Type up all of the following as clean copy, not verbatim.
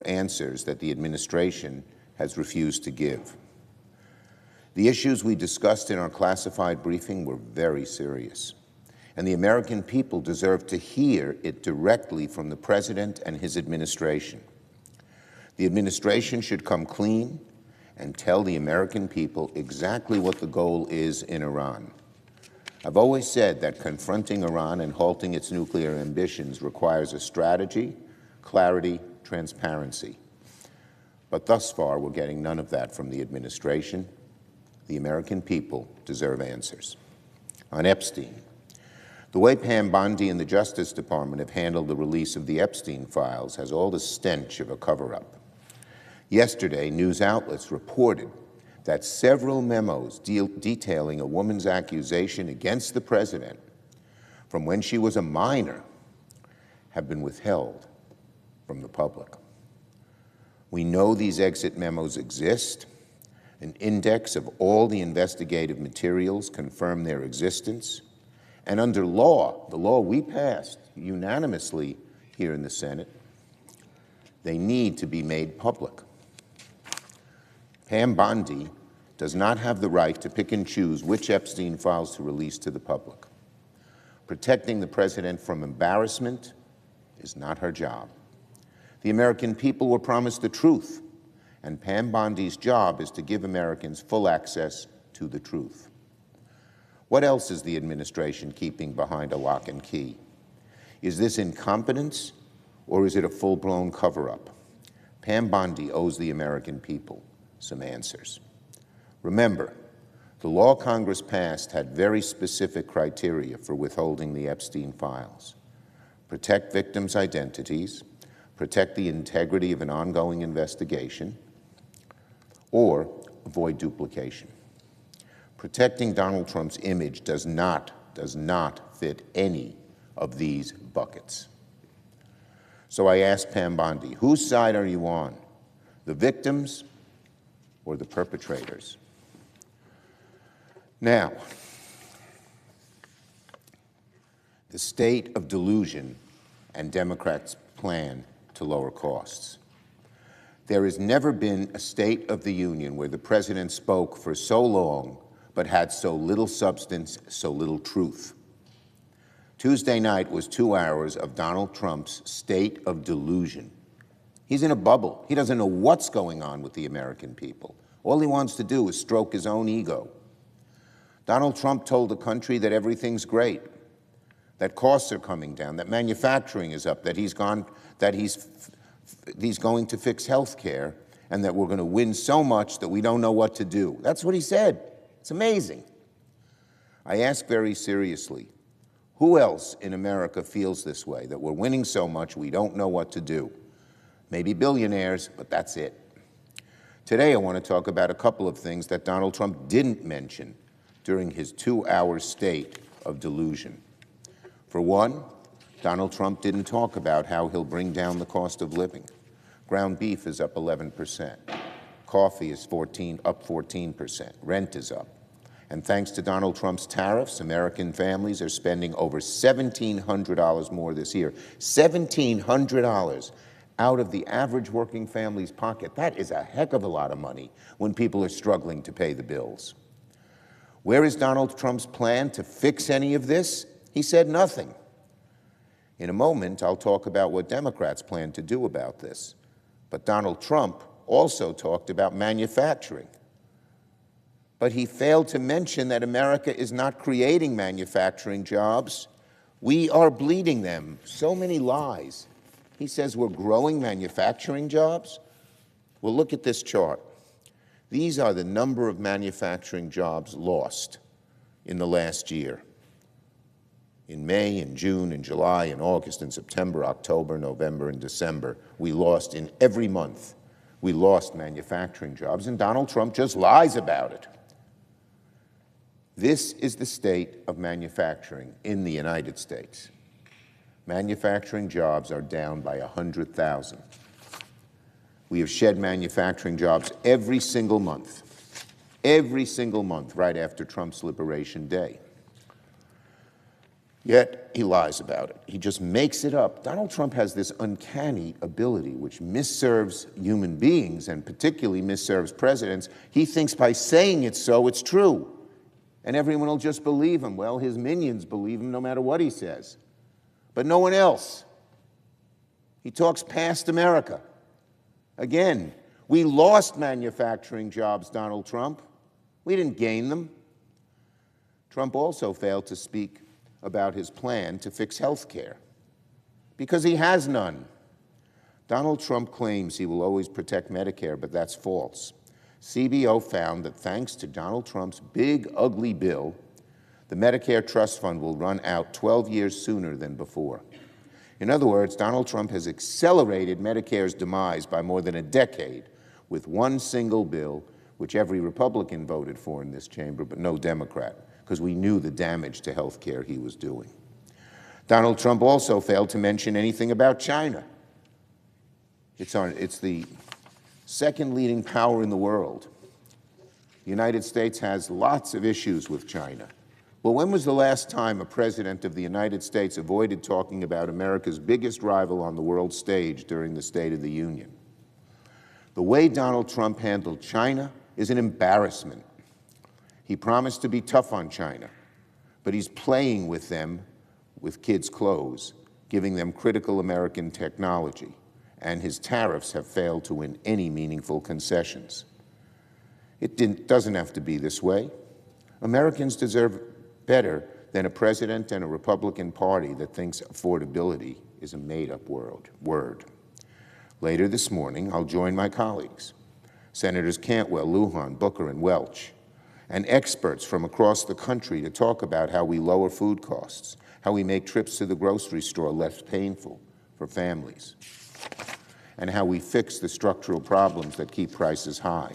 answers that the administration has refused to give. The issues we discussed in our classified briefing were very serious, and the American people deserve to hear it directly from the President and his administration. The administration should come clean and tell the American people exactly what the goal is in Iran. I've always said that confronting Iran and halting its nuclear ambitions requires a strategy, clarity, transparency. But thus far, we're getting none of that from the administration. The American people deserve answers. On Epstein, the way Pam Bondi and the Justice Department have handled the release of the Epstein files has all the stench of a cover-up. Yesterday, news outlets reported that several memos detailing a woman's accusation against the president from when she was a minor have been withheld from the public. We know these exit memos exist. An index of all the investigative materials confirm their existence. And under law, the law we passed unanimously here in the Senate, they need to be made public. Pam Bondi does not have the right to pick and choose which Epstein files to release to the public. Protecting the president from embarrassment is not her job. The American people were promised the truth, and Pam Bondi's job is to give Americans full access to the truth. What else is the administration keeping behind a lock and key? Is this incompetence, or is it a full-blown cover-up? Pam Bondi owes the American people some answers. Remember, the law Congress passed had very specific criteria for withholding the Epstein files. Protect victims' identities, protect the integrity of an ongoing investigation, or avoid duplication. Protecting Donald Trump's image does not fit any of these buckets. So I asked Pam Bondi, whose side are you on? The victims or the perpetrators? Now, the state of delusion and Democrats' plan to lower costs. There has never been a State of the Union where the president spoke for so long but had so little substance, so little truth. Tuesday night was 2 hours of Donald Trump's state of delusion. He's in a bubble. He doesn't know what's going on with the American people. All he wants to do is stroke his own ego. Donald Trump told the country that everything's great, that costs are coming down, that manufacturing is up, that he's going to fix health care, and that we're going to win so much that we don't know what to do. That's what he said. It's amazing. I ask very seriously, who else in America feels this way, that we're winning so much we don't know what to do? Maybe billionaires, but that's it. Today, I want to talk about a couple of things that Donald Trump didn't mention during his 2-hour state of delusion. For one, Donald Trump didn't talk about how he'll bring down the cost of living. Ground beef is up 11%. Coffee is up 14%. Rent is up. And thanks to Donald Trump's tariffs, American families are spending over $1,700 more this year. $1,700 out of the average working family's pocket. That is a heck of a lot of money when people are struggling to pay the bills. Where is Donald Trump's plan to fix any of this? He said nothing. In a moment, I'll talk about what Democrats plan to do about this. But Donald Trump also talked about manufacturing. But he failed to mention that America is not creating manufacturing jobs. We are bleeding them. So many lies. He says we're growing manufacturing jobs. Well, look at this chart. These are the number of manufacturing jobs lost in the last year. In May, in June, in July, in August, in September, October, November, and December, we lost in every month. We lost manufacturing jobs, and Donald Trump just lies about it. This is the state of manufacturing in the United States. Manufacturing jobs are down by 100,000. We have shed manufacturing jobs every single month right after Trump's Liberation Day. Yet he lies about it. He just makes it up. Donald Trump has this uncanny ability which misserves human beings and particularly misserves presidents. He thinks by saying it so, it's true. And everyone will just believe him. Well, his minions believe him no matter what he says. But no one else. He talks past America. Again, we lost manufacturing jobs, Donald Trump. We didn't gain them. Trump also failed to speak about his plan to fix health care, because he has none. Donald Trump claims he will always protect Medicare, but that's false. CBO found that thanks to Donald Trump's big, ugly bill, the Medicare Trust Fund will run out 12 years sooner than before. In other words, Donald Trump has accelerated Medicare's demise by more than a decade with one single bill, which every Republican voted for in this chamber, but no Democrat, because we knew the damage to health care he was doing. Donald Trump also failed to mention anything about China. It's the second leading power in the world. The United States has lots of issues with China. Well, when was the last time a president of the United States avoided talking about America's biggest rival on the world stage during the State of the Union? The way Donald Trump handled China is an embarrassment. He promised to be tough on China, but he's playing with them with kids' clothes, giving them critical American technology, and his tariffs have failed to win any meaningful concessions. It doesn't have to be this way. Americans deserve better than a president and a Republican Party that thinks affordability is a made-up word. Later this morning, I'll join my colleagues, Senators Cantwell, Lujan, Booker, and Welch, and experts from across the country to talk about how we lower food costs, how we make trips to the grocery store less painful for families, and how we fix the structural problems that keep prices high,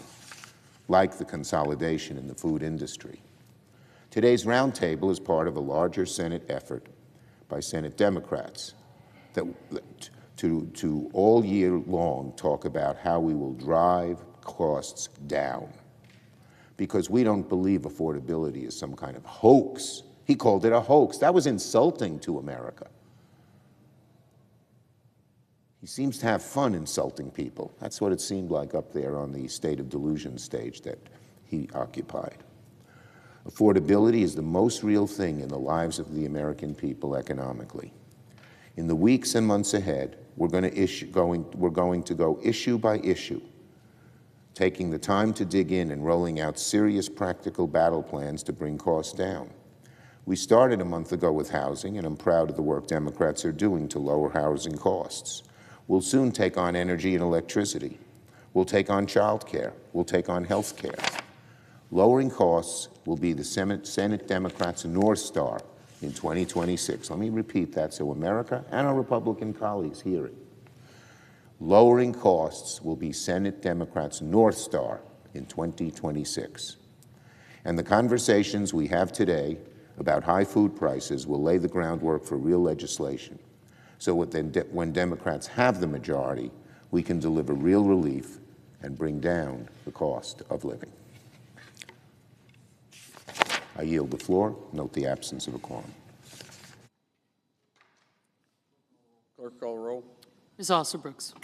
like the consolidation in the food industry. Today's roundtable is part of a larger Senate effort by Senate Democrats to all year long talk about how we will drive costs down, because we don't believe affordability is some kind of hoax. He called it a hoax. That was insulting to America. He seems to have fun insulting people. That's what it seemed like up there on the State of Delusion stage that he occupied. Affordability is the most real thing in the lives of the American people economically. In the weeks and months ahead, we're going to go issue by issue, taking the time to dig in and rolling out serious practical battle plans to bring costs down. We started a month ago with housing, and I'm proud of the work Democrats are doing to lower housing costs. We'll soon take on energy and electricity. We'll take on child care. We'll take on health care. Lowering costs will be the Senate Democrats' North Star in 2026. Let me repeat that so America and our Republican colleagues hear it. Lowering costs will be Senate Democrats' North Star in 2026. And the conversations we have today about high food prices will lay the groundwork for real legislation. So when Democrats have the majority, we can deliver real relief and bring down the cost of living. I yield the floor. Note the absence of a quorum. Clerk call roll. Ms. Alston-Brooks.